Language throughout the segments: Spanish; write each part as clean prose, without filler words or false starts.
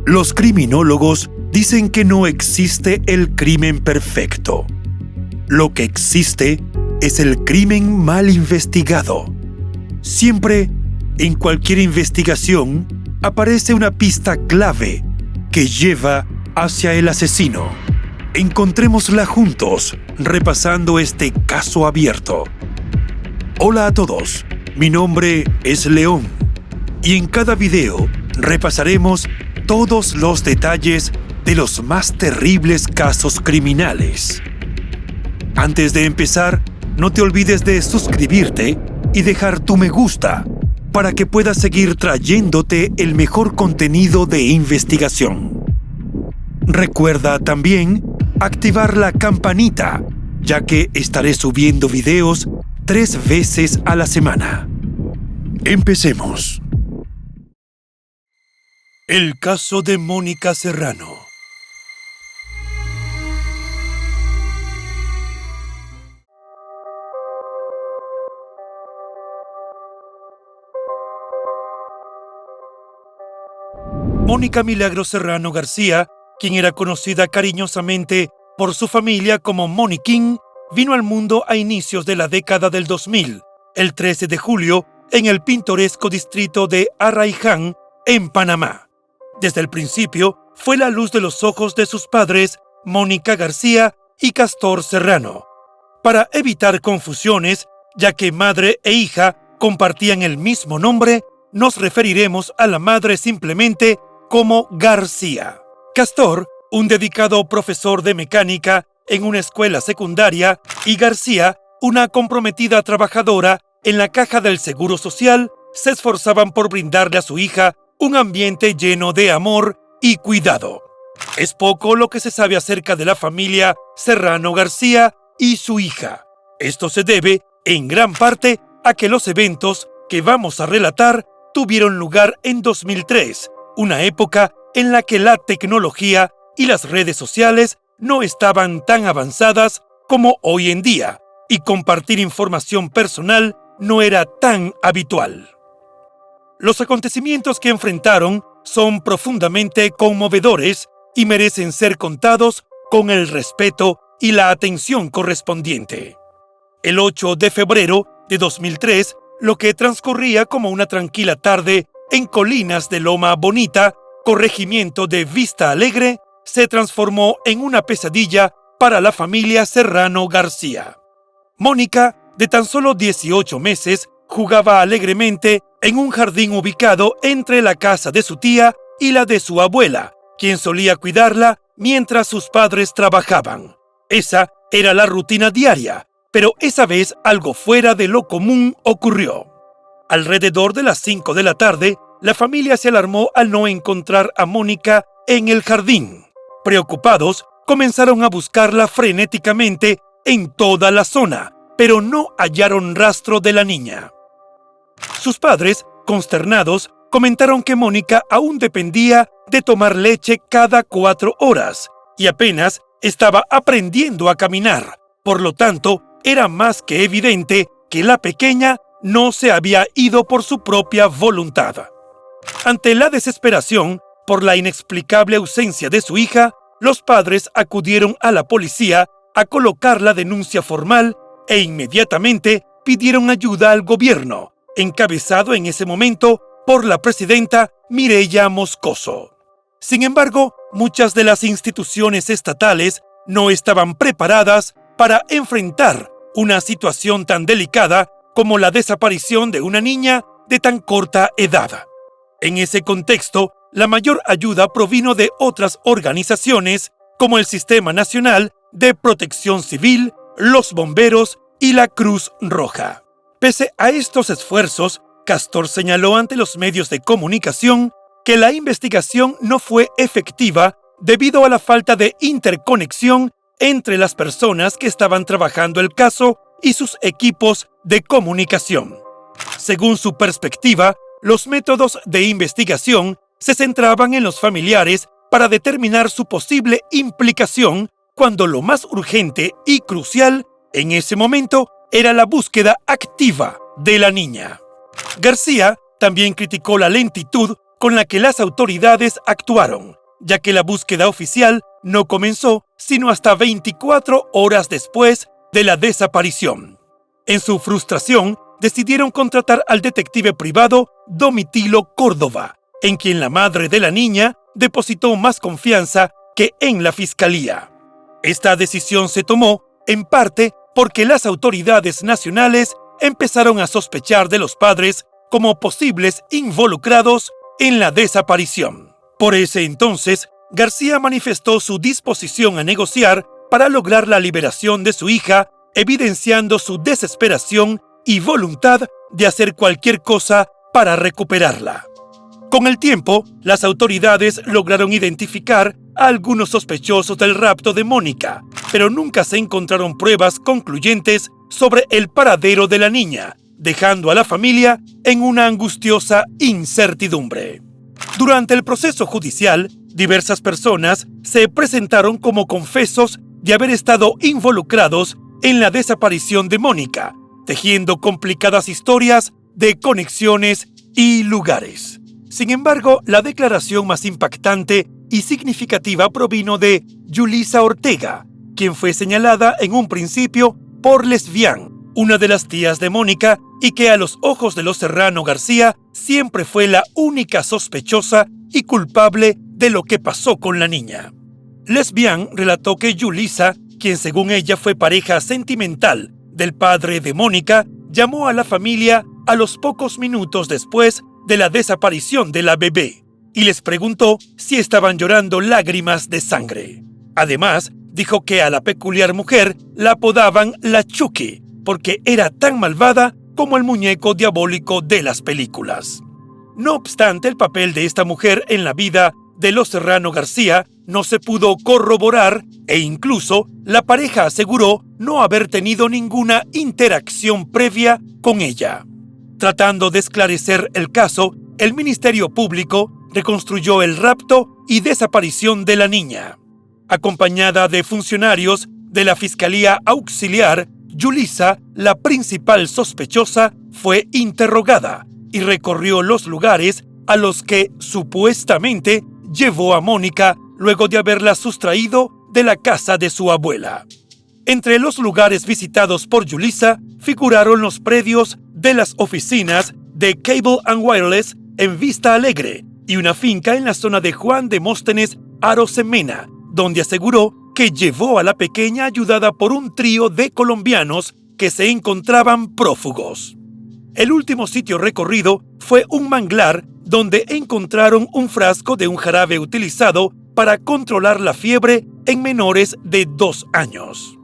Los criminólogos dicen que no existe el crimen perfecto. Lo que existe es el crimen mal investigado. Siempre, en cualquier investigación, aparece una pista clave que lleva hacia el asesino. Encontrémosla juntos, repasando este caso abierto. Hola a todos, mi nombre es León, y en cada video repasaremos todos los detalles de los más terribles casos criminales. Antes de empezar, no te olvides de suscribirte y dejar tu me gusta para que puedas seguir trayéndote el mejor contenido de investigación. Recuerda también activar la campanita, ya que estaré subiendo videos 3 veces a la semana. Empecemos. El caso de Mónica Serrano. Mónica Milagros Serrano García, quien era conocida cariñosamente por su familia como Moniquín, vino al mundo a inicios de la década del 2000, el 13 de julio, en el pintoresco distrito de Arraiján, en Panamá. Desde el principio, fue la luz de los ojos de sus padres, Mónica García y Castor Serrano. Para evitar confusiones, ya que madre e hija compartían el mismo nombre, nos referiremos a la madre simplemente como García. Castor, un dedicado profesor de mecánica en una escuela secundaria, y García, una comprometida trabajadora en la caja del Seguro Social, se esforzaban por brindarle a su hija un ambiente lleno de amor y cuidado. Es poco lo que se sabe acerca de la familia Serrano García y su hija. Esto se debe, en gran parte, a que los eventos que vamos a relatar tuvieron lugar en 2003, una época en la que la tecnología y las redes sociales no estaban tan avanzadas como hoy en día, y compartir información personal no era tan habitual. Los acontecimientos que enfrentaron son profundamente conmovedores y merecen ser contados con el respeto y la atención correspondiente. El 8 de febrero de 2003, lo que transcurría como una tranquila tarde en Colinas de Loma Bonita, corregimiento de Vista Alegre, se transformó en una pesadilla para la familia Serrano García. Mónica, de tan solo 18 meses, jugaba alegremente en un jardín ubicado entre la casa de su tía y la de su abuela, quien solía cuidarla mientras sus padres trabajaban. Esa era la rutina diaria, pero esa vez algo fuera de lo común ocurrió. Alrededor de las 5 de la tarde, la familia se alarmó al no encontrar a Mónica en el jardín. Preocupados, comenzaron a buscarla frenéticamente en toda la zona, pero no hallaron rastro de la niña. Sus padres, consternados, comentaron que Mónica aún dependía de tomar leche cada 4 horas y apenas estaba aprendiendo a caminar. Por lo tanto, era más que evidente que la pequeña no se había ido por su propia voluntad. Ante la desesperación por la inexplicable ausencia de su hija, los padres acudieron a la policía a colocar la denuncia formal e inmediatamente pidieron ayuda al gobierno, encabezado en ese momento por la presidenta Mireya Moscoso. Sin embargo, muchas de las instituciones estatales no estaban preparadas para enfrentar una situación tan delicada como la desaparición de una niña de tan corta edad. En ese contexto, la mayor ayuda provino de otras organizaciones como el Sistema Nacional de Protección Civil, los bomberos y la Cruz Roja. Pese a estos esfuerzos, Castor señaló ante los medios de comunicación que la investigación no fue efectiva debido a la falta de interconexión entre las personas que estaban trabajando el caso y sus equipos de comunicación. Según su perspectiva, los métodos de investigación se centraban en los familiares para determinar su posible implicación, cuando lo más urgente y crucial en ese momento era la búsqueda activa de la niña. García también criticó la lentitud con la que las autoridades actuaron, ya que la búsqueda oficial no comenzó sino hasta 24 horas después de la desaparición. En su frustración, decidieron contratar al detective privado Domitilo Córdoba, en quien la madre de la niña depositó más confianza que en la fiscalía. Esta decisión se tomó, en parte, porque las autoridades nacionales empezaron a sospechar de los padres como posibles involucrados en la desaparición. Por ese entonces, García manifestó su disposición a negociar para lograr la liberación de su hija, evidenciando su desesperación y voluntad de hacer cualquier cosa para recuperarla. Con el tiempo, las autoridades lograron identificar a algunos sospechosos del rapto de Mónica, pero nunca se encontraron pruebas concluyentes sobre el paradero de la niña, dejando a la familia en una angustiosa incertidumbre. Durante el proceso judicial, diversas personas se presentaron como confesos de haber estado involucrados en la desaparición de Mónica, tejiendo complicadas historias de conexiones y lugares. Sin embargo, la declaración más impactante y significativa provino de Yulisa Ortega, quien fue señalada en un principio por Lesbian, una de las tías de Mónica, y que a los ojos de los Serrano García siempre fue la única sospechosa y culpable de lo que pasó con la niña. Lesbian relató que Yulisa, quien según ella fue pareja sentimental del padre de Mónica, llamó a la familia a los pocos minutos después de la desaparición de la bebé y les preguntó si estaban llorando lágrimas de sangre. Además, dijo que a la peculiar mujer la apodaban la Chucky porque era tan malvada como el muñeco diabólico de las películas. No obstante, el papel de esta mujer en la vida de los Serrano García no se pudo corroborar e incluso la pareja aseguró no haber tenido ninguna interacción previa con ella. Tratando de esclarecer el caso, el Ministerio Público reconstruyó el rapto y desaparición de la niña. Acompañada de funcionarios de la Fiscalía Auxiliar, Yulisa, la principal sospechosa, fue interrogada y recorrió los lugares a los que supuestamente llevó a Mónica luego de haberla sustraído de la casa de su abuela. Entre los lugares visitados por Yulisa figuraron los predios de las oficinas de Cable & Wireless en Vista Alegre y una finca en la zona de Juan Demóstenes Arosemena, donde aseguró que llevó a la pequeña ayudada por un trío de colombianos que se encontraban prófugos. El último sitio recorrido fue un manglar donde encontraron un frasco de un jarabe utilizado para controlar la fiebre en menores de 2 años.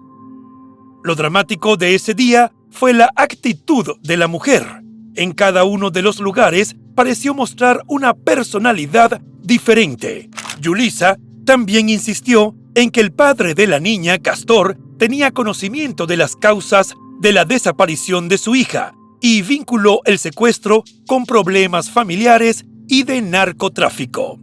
Lo dramático de ese día fue la actitud de la mujer. En cada uno de los lugares pareció mostrar una personalidad diferente. Yulisa también insistió en que el padre de la niña, Castor, tenía conocimiento de las causas de la desaparición de su hija y vinculó el secuestro con problemas familiares y de narcotráfico.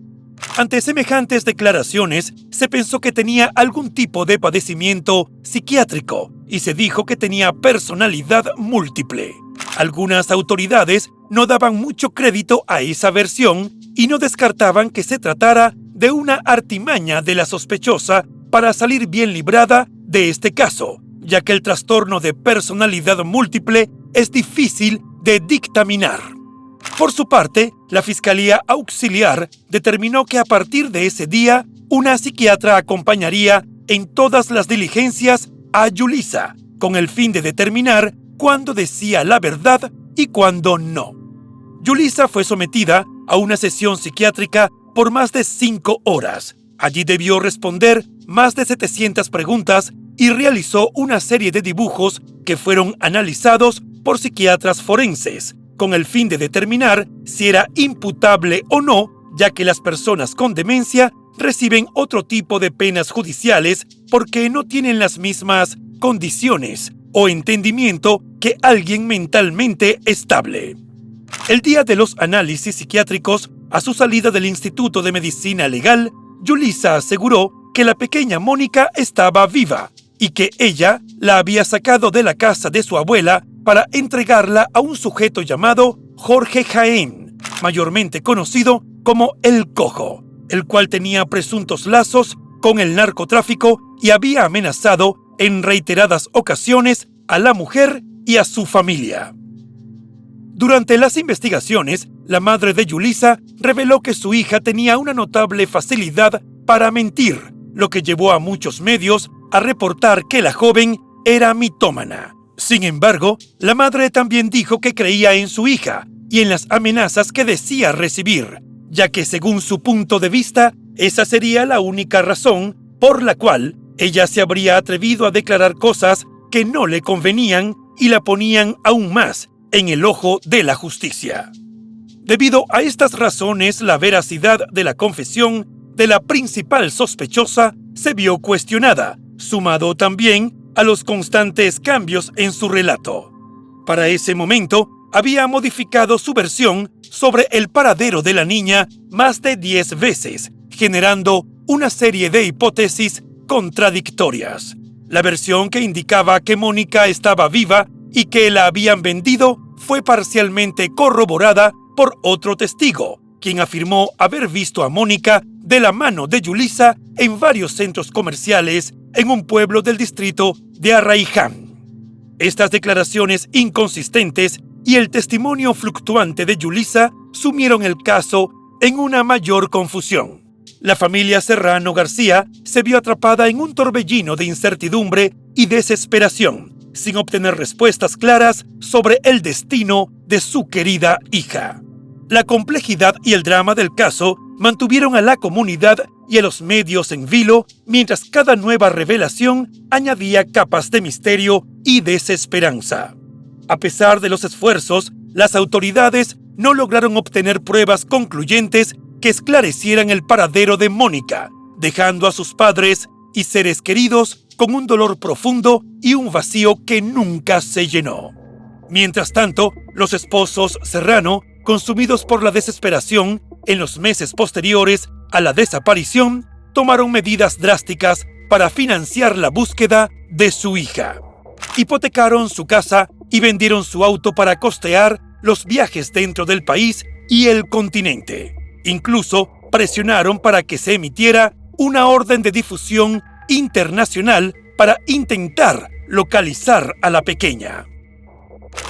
Ante semejantes declaraciones, se pensó que tenía algún tipo de padecimiento psiquiátrico y se dijo que tenía personalidad múltiple. Algunas autoridades no daban mucho crédito a esa versión y no descartaban que se tratara de una artimaña de la sospechosa para salir bien librada de este caso, ya que el trastorno de personalidad múltiple es difícil de dictaminar. Por su parte, la Fiscalía Auxiliar determinó que a partir de ese día, una psiquiatra acompañaría en todas las diligencias a Yulisa, con el fin de determinar cuándo decía la verdad y cuándo no. Yulisa fue sometida a una sesión psiquiátrica por más de 5 horas. Allí debió responder más de 700 preguntas y realizó una serie de dibujos que fueron analizados por psiquiatras forenses, con el fin de determinar si era imputable o no, ya que las personas con demencia reciben otro tipo de penas judiciales porque no tienen las mismas condiciones o entendimiento que alguien mentalmente estable. El día de los análisis psiquiátricos, a su salida del Instituto de Medicina Legal, Yulisa aseguró que la pequeña Mónica estaba viva y que ella la había sacado de la casa de su abuela para entregarla a un sujeto llamado Jorge Jaén, mayormente conocido como El Cojo, el cual tenía presuntos lazos con el narcotráfico y había amenazado en reiteradas ocasiones a la mujer y a su familia. Durante las investigaciones, la madre de Yulisa reveló que su hija tenía una notable facilidad para mentir, lo que llevó a muchos medios a reportar que la joven era mitómana. Sin embargo, la madre también dijo que creía en su hija y en las amenazas que decía recibir, ya que según su punto de vista, esa sería la única razón por la cual ella se habría atrevido a declarar cosas que no le convenían y la ponían aún más en el ojo de la justicia. Debido a estas razones, la veracidad de la confesión de la principal sospechosa se vio cuestionada, sumado también a los constantes cambios en su relato. Para ese momento, había modificado su versión sobre el paradero de la niña más de 10 veces, generando una serie de hipótesis contradictorias. La versión que indicaba que Mónica estaba viva y que la habían vendido fue parcialmente corroborada por otro testigo, quien afirmó haber visto a Mónica de la mano de Yulisa en varios centros comerciales en un pueblo del distrito de Arraiján. Estas declaraciones inconsistentes y el testimonio fluctuante de Yulisa sumieron el caso en una mayor confusión. La familia Serrano García se vio atrapada en un torbellino de incertidumbre y desesperación, sin obtener respuestas claras sobre el destino de su querida hija. La complejidad y el drama del caso mantuvieron a la comunidad y a los medios en vilo, mientras cada nueva revelación añadía capas de misterio y desesperanza. A pesar de los esfuerzos, las autoridades no lograron obtener pruebas concluyentes que esclarecieran el paradero de Mónica, dejando a sus padres y seres queridos con un dolor profundo y un vacío que nunca se llenó. Mientras tanto, los esposos Serrano, consumidos por la desesperación en los meses posteriores a la desaparición, tomaron medidas drásticas para financiar la búsqueda de su hija. Hipotecaron su casa y vendieron su auto para costear los viajes dentro del país y el continente. Incluso presionaron para que se emitiera una orden de difusión internacional para intentar localizar a la pequeña.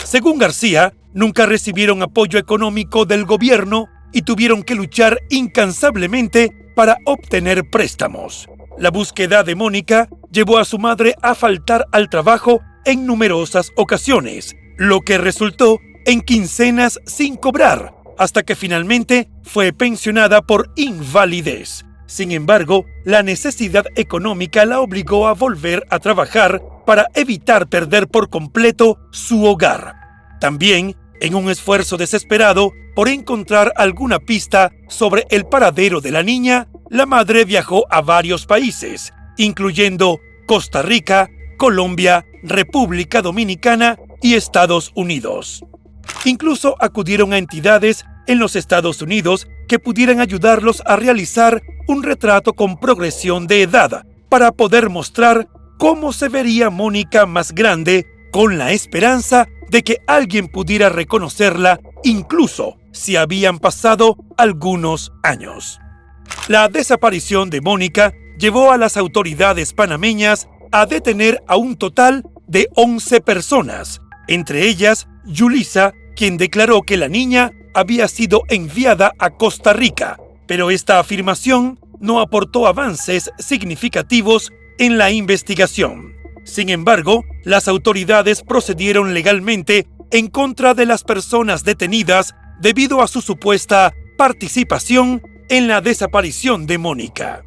Según García, nunca recibieron apoyo económico del gobierno y tuvieron que luchar incansablemente para obtener préstamos. La búsqueda de Mónica llevó a su madre a faltar al trabajo en numerosas ocasiones, lo que resultó en quincenas sin cobrar, hasta que finalmente fue pensionada por invalidez. Sin embargo, la necesidad económica la obligó a volver a trabajar para evitar perder por completo su hogar. También, en un esfuerzo desesperado por encontrar alguna pista sobre el paradero de la niña, la madre viajó a varios países, incluyendo Costa Rica, Colombia, República Dominicana y Estados Unidos. Incluso acudieron a entidades en los Estados Unidos que pudieran ayudarlos a realizar un retrato con progresión de edad para poder mostrar cómo se vería Mónica más grande, con la esperanza de que alguien pudiera reconocerla incluso si habían pasado algunos años. La desaparición de Mónica llevó a las autoridades panameñas a detener a un total de 11 personas, entre ellas Yulisa, quien declaró que la niña había sido enviada a Costa Rica, pero esta afirmación no aportó avances significativos en la investigación. Sin embargo, las autoridades procedieron legalmente en contra de las personas detenidas debido a su supuesta participación en la desaparición de Mónica.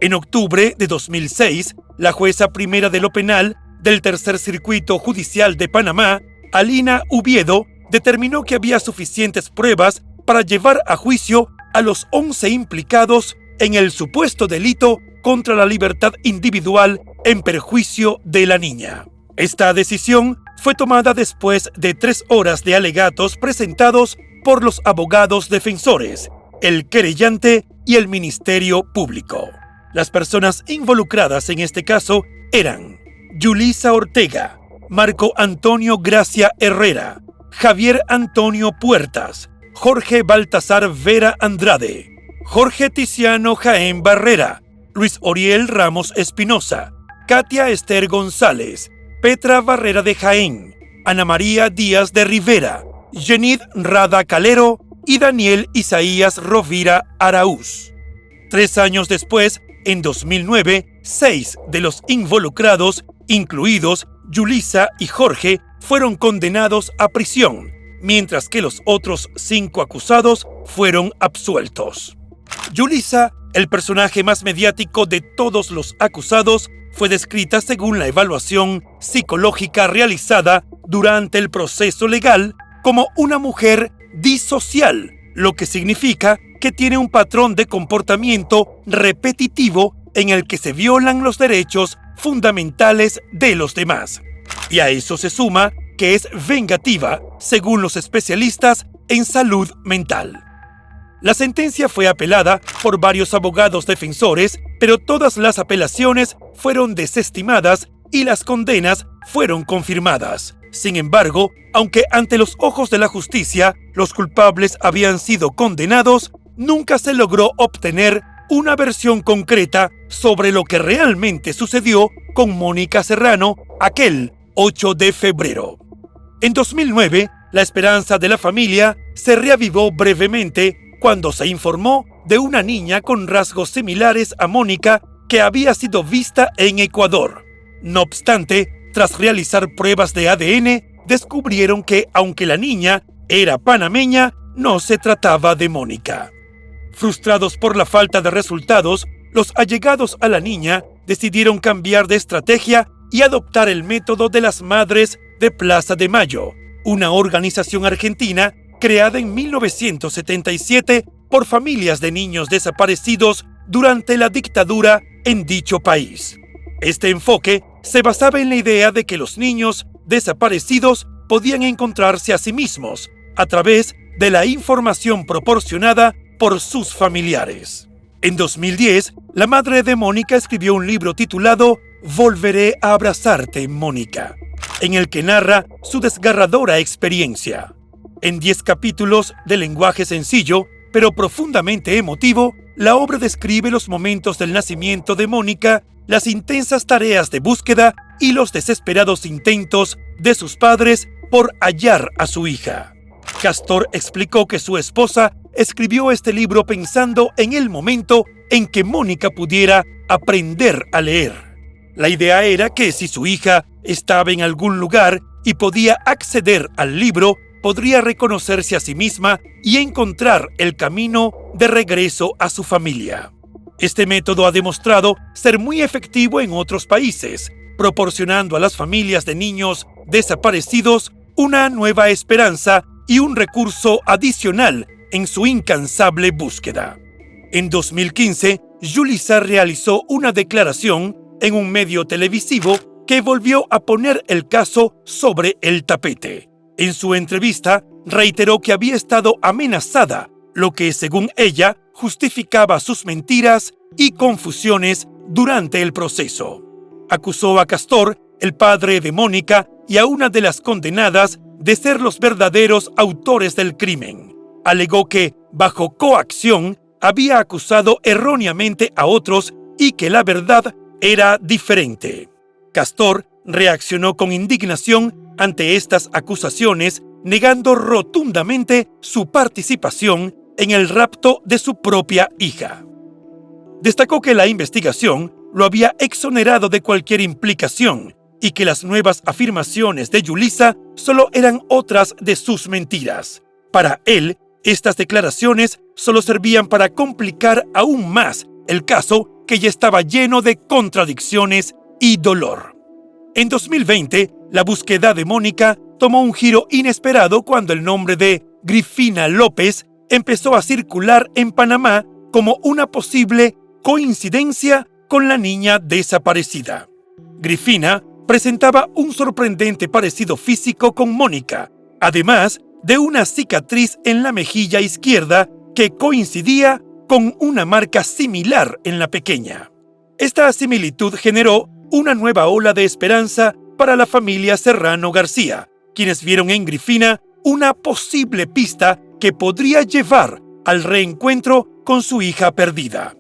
En octubre de 2006, la jueza primera de lo penal del Tercer Circuito Judicial de Panamá, Alina Ubiedo, determinó que había suficientes pruebas para llevar a juicio a los 11 implicados en el supuesto delito contra la libertad individual en perjuicio de la niña. Esta decisión fue tomada después de 3 horas de alegatos presentados por los abogados defensores, el querellante y el Ministerio Público. Las personas involucradas en este caso eran Yulisa Ortega, Marco Antonio Gracia Herrera, Javier Antonio Puertas, Jorge Baltasar Vera Andrade, Jorge Tiziano Jaén Barrera, Luis Oriel Ramos Espinosa, Katia Esther González, Petra Barrera de Jaén, Ana María Díaz de Rivera, Yenid Rada Calero y Daniel Isaías Rovira Araúz. 3 años después, en 2009, 6 de los involucrados, incluidos Yulisa y Jorge, fueron condenados a prisión, mientras que los otros 5 acusados fueron absueltos. Yulisa, el personaje más mediático de todos los acusados, fue descrita según la evaluación psicológica realizada durante el proceso legal como una mujer disocial, lo que significa que tiene un patrón de comportamiento repetitivo en el que se violan los derechos fundamentales de los demás. Y a eso se suma que es vengativa, según los especialistas en salud mental. La sentencia fue apelada por varios abogados defensores, pero todas las apelaciones fueron desestimadas y las condenas fueron confirmadas. Sin embargo, aunque ante los ojos de la justicia los culpables habían sido condenados, nunca se logró obtener una versión concreta sobre lo que realmente sucedió con Mónica Serrano aquel 8 de febrero. En 2009, la esperanza de la familia se reavivó brevemente cuando se informó de una niña con rasgos similares a Mónica que había sido vista en Ecuador. No obstante, tras realizar pruebas de ADN, descubrieron que, aunque la niña era panameña, no se trataba de Mónica. Frustrados por la falta de resultados, los allegados a la niña decidieron cambiar de estrategia y adoptar el método de las Madres de Plaza de Mayo, una organización argentina creada en 1977 por familias de niños desaparecidos durante la dictadura en dicho país. Este enfoque se basaba en la idea de que los niños desaparecidos podían encontrarse a sí mismos a través de la información proporcionada por sus familiares. En 2010, la madre de Mónica escribió un libro titulado Volveré a abrazarte, Mónica, en el que narra su desgarradora experiencia. En 10 capítulos de lenguaje sencillo, pero profundamente emotivo, la obra describe los momentos del nacimiento de Mónica, las intensas tareas de búsqueda y los desesperados intentos de sus padres por hallar a su hija. Castor explicó que su esposa escribió este libro pensando en el momento en que Mónica pudiera aprender a leer. La idea era que si su hija estaba en algún lugar y podía acceder al libro, podría reconocerse a sí misma y encontrar el camino de regreso a su familia. Este método ha demostrado ser muy efectivo en otros países, proporcionando a las familias de niños desaparecidos una nueva esperanza y un recurso adicional en su incansable búsqueda. En 2015, Yulisa realizó una declaración en un medio televisivo que volvió a poner el caso sobre el tapete. En su entrevista, reiteró que había estado amenazada, lo que, según ella, justificaba sus mentiras y confusiones durante el proceso. Acusó a Castor, el padre de Mónica, y a una de las condenadas de ser los verdaderos autores del crimen. Alegó que, bajo coacción, había acusado erróneamente a otros y que la verdad era diferente. Castor reaccionó con indignación ante estas acusaciones, negando rotundamente su participación en el rapto de su propia hija. Destacó que la investigación lo había exonerado de cualquier implicación y que las nuevas afirmaciones de Yulisa solo eran otras de sus mentiras. Para él, estas declaraciones solo servían para complicar aún más el caso que ya estaba lleno de contradicciones y dolor. En 2020, la búsqueda de Mónica tomó un giro inesperado cuando el nombre de Grifina López empezó a circular en Panamá como una posible coincidencia con la niña desaparecida. Grifina presentaba un sorprendente parecido físico con Mónica, además de una cicatriz en la mejilla izquierda que coincidía con una marca similar en la pequeña. Esta similitud generó una nueva ola de esperanza para la familia Serrano García, quienes vieron en Grifina una posible pista que que podría llevar al reencuentro con su hija perdida.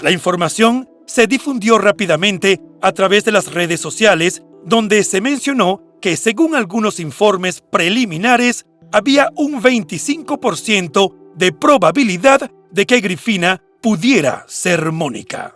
La información se difundió rápidamente a través de las redes sociales, donde se mencionó que, según algunos informes preliminares, había un 25% de probabilidad de que Gryphina pudiera ser Mónica.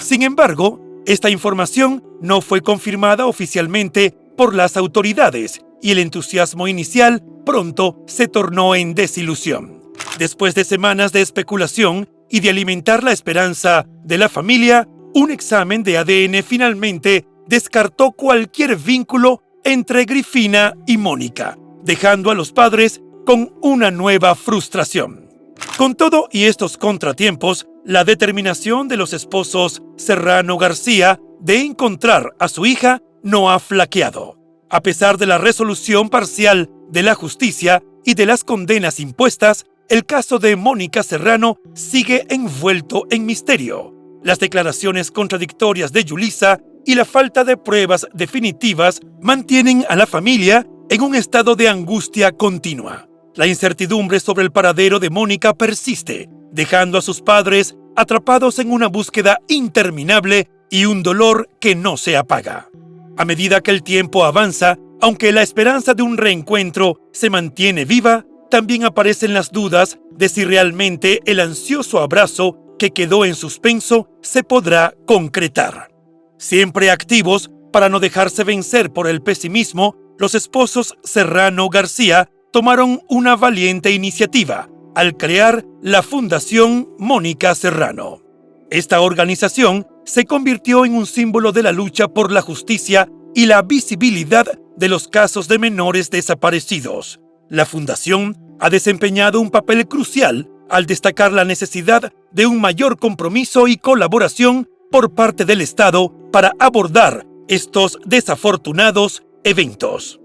Sin embargo, esta información no fue confirmada oficialmente por las autoridades y el entusiasmo inicial pronto se tornó en desilusión. Después de semanas de especulación y de alimentar la esperanza de la familia, un examen de ADN finalmente descartó cualquier vínculo entre Gryphina y Mónica, dejando a los padres con una nueva frustración. Con todo y estos contratiempos, la determinación de los esposos Serrano García de encontrar a su hija no ha flaqueado. A pesar de la resolución parcial de la justicia y de las condenas impuestas, el caso de Mónica Serrano sigue envuelto en misterio. Las declaraciones contradictorias de Yulisa y la falta de pruebas definitivas mantienen a la familia en un estado de angustia continua. La incertidumbre sobre el paradero de Mónica persiste, dejando a sus padres atrapados en una búsqueda interminable y un dolor que no se apaga. A medida que el tiempo avanza, aunque la esperanza de un reencuentro se mantiene viva, también aparecen las dudas de si realmente el ansioso abrazo que quedó en suspenso se podrá concretar. Siempre activos para no dejarse vencer por el pesimismo, los esposos Serrano García tomaron una valiente iniciativa al crear la Fundación Mónica Serrano. Esta organización se convirtió en un símbolo de la lucha por la justicia y la visibilidad de los casos de menores desaparecidos. La Fundación ha desempeñado un papel crucial al destacar la necesidad de un mayor compromiso y colaboración por parte del Estado para abordar estos desafortunados eventos.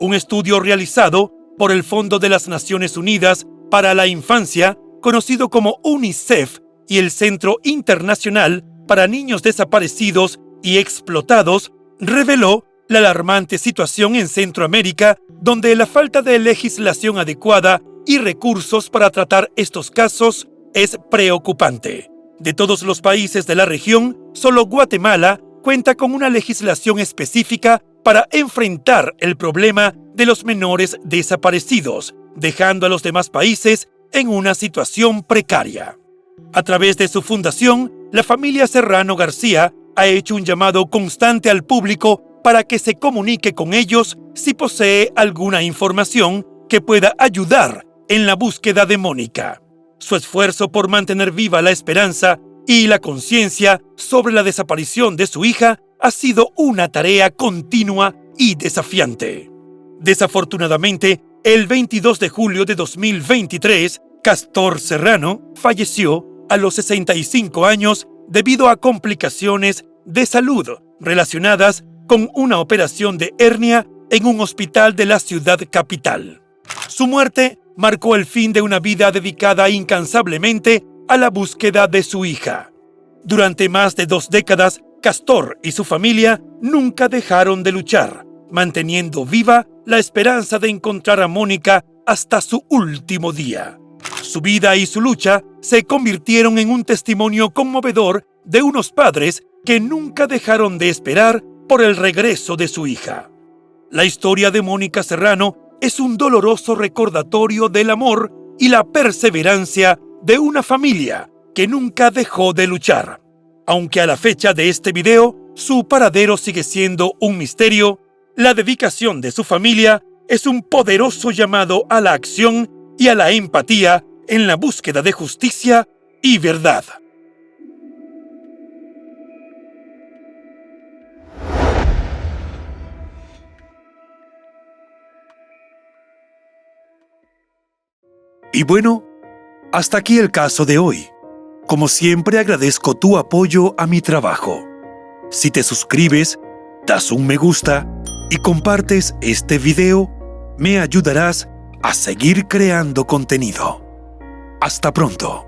Un estudio realizado por el Fondo de las Naciones Unidas para la Infancia, conocido como UNICEF, y el Centro Internacional para Niños Desaparecidos y Explotados, reveló la alarmante situación en Centroamérica, donde la falta de legislación adecuada y recursos para tratar estos casos es preocupante. De todos los países de la región, solo Guatemala cuenta con una legislación específica para enfrentar el problema de los menores desaparecidos, dejando a los demás países en una situación precaria. A través de su fundación, la familia Serrano García ha hecho un llamado constante al público para que se comunique con ellos si posee alguna información que pueda ayudar en la búsqueda de Mónica. Su esfuerzo por mantener viva la esperanza y la conciencia sobre la desaparición de su hija ha sido una tarea continua y desafiante. Desafortunadamente, el 22 de julio de 2023, Castor Serrano falleció a los 65 años debido a complicaciones de salud relacionadas con una operación de hernia en un hospital de la ciudad capital. Su muerte marcó el fin de una vida dedicada incansablemente a la búsqueda de su hija. Durante más de 2 décadas, Castor y su familia nunca dejaron de luchar, manteniendo viva la esperanza de encontrar a Mónica hasta su último día. Su vida y su lucha se convirtieron en un testimonio conmovedor de unos padres que nunca dejaron de esperar por el regreso de su hija. La historia de Mónica Serrano es un doloroso recordatorio del amor y la perseverancia de una familia que nunca dejó de luchar. Aunque a la fecha de este video, su paradero sigue siendo un misterio, la dedicación de su familia es un poderoso llamado a la acción y a la empatía en la búsqueda de justicia y verdad. Y bueno, hasta aquí el caso de hoy. Como siempre, agradezco tu apoyo a mi trabajo. Si te suscribes, das un me gusta y compartes este video, me ayudarás a seguir creando contenido. Hasta pronto.